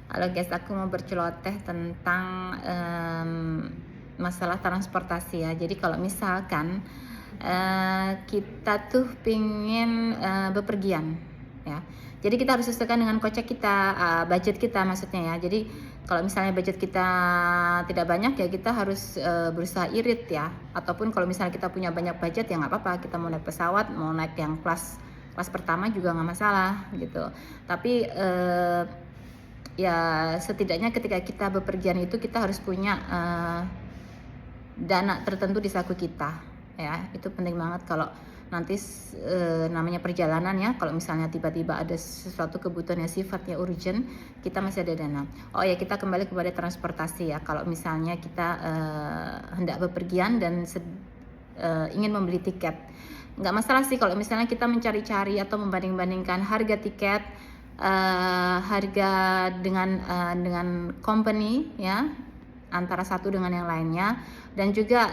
Halo guys, aku mau berceloteh tentang masalah transportasi ya. Jadi kalau misalkan kita tuh pingin bepergian ya. Jadi kita harus sesuaikan dengan kocek kita, budget kita maksudnya ya. Jadi kalau misalnya budget kita tidak banyak ya kita harus berusaha irit ya. Ataupun kalau misalnya kita punya banyak budget ya nggak apa-apa. Kita mau naik pesawat, mau naik yang kelas pertama juga nggak masalah gitu. Tapi ya setidaknya ketika kita bepergian itu kita harus punya dana tertentu di saku kita ya. Itu penting banget kalau nanti namanya perjalanan ya, kalau misalnya tiba-tiba ada sesuatu kebutuhan yang sifatnya urgent, kita masih ada dana. Oh ya, kita kembali kepada transportasi ya. Kalau misalnya kita hendak bepergian dan ingin membeli tiket, nggak masalah sih kalau misalnya kita mencari-cari atau membanding-bandingkan harga tiket, harga dengan company ya, antara satu dengan yang lainnya, dan juga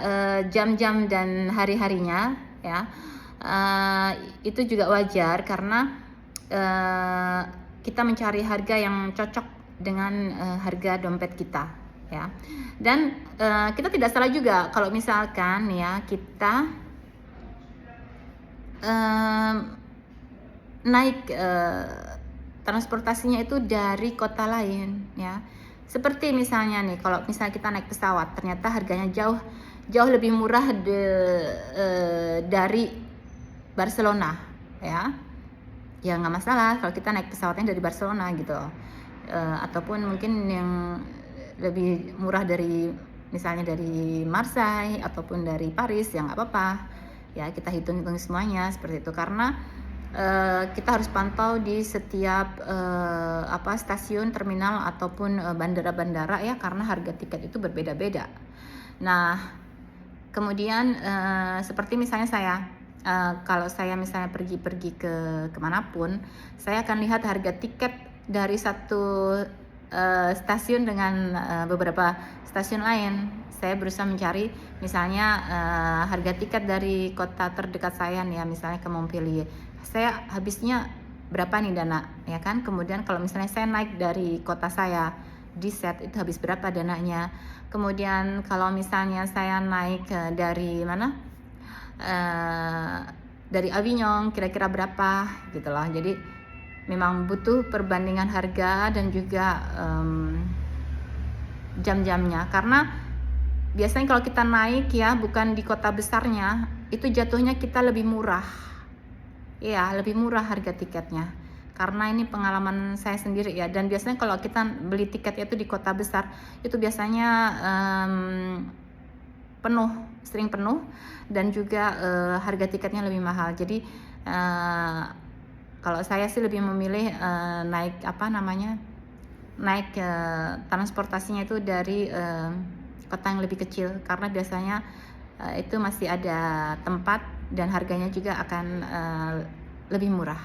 jam-jam dan hari-harinya ya. Itu juga wajar karena kita mencari harga yang cocok dengan harga dompet kita ya. Dan kita tidak salah juga kalau misalkan ya kita naik transportasinya itu dari kota lain ya. Seperti misalnya nih, kalau misalnya kita naik pesawat ternyata harganya jauh lebih murah dari Barcelona ya. Ya nggak masalah kalau kita naik pesawatnya dari Barcelona gitu. Ataupun mungkin yang lebih murah dari misalnya dari Marseille ataupun dari Paris, ya nggak apa-apa ya. Kita hitung-hitung semuanya seperti itu, karena kita harus pantau di setiap stasiun, terminal ataupun bandara-bandara ya, karena harga tiket itu berbeda-beda. Nah, kemudian seperti misalnya saya, kalau saya misalnya pergi ke kemanapun, saya akan lihat harga tiket dari satu stasiun dengan beberapa stasiun lain. Saya berusaha mencari misalnya harga tiket dari kota terdekat saya nih ya, misalnya ke Montpellier. Saya habisnya berapa nih dana ya kan. Kemudian kalau misalnya saya naik dari kota saya di set, itu habis berapa dananya. Kemudian kalau misalnya saya naik dari mana, dari Avignon, kira-kira berapa gitu loh. Jadi memang butuh perbandingan harga dan juga jam-jamnya, karena biasanya kalau kita naik ya bukan di kota besarnya, itu jatuhnya kita lebih murah. Iya, lebih murah harga tiketnya. Karena ini pengalaman saya sendiri ya. Dan biasanya kalau kita beli tiket itu di kota besar, itu biasanya penuh, sering penuh, dan juga harga tiketnya lebih mahal. Jadi kalau saya sih lebih memilih naik naik transportasinya itu dari kota yang lebih kecil, karena biasanya itu masih ada tempat dan harganya juga akan lebih murah.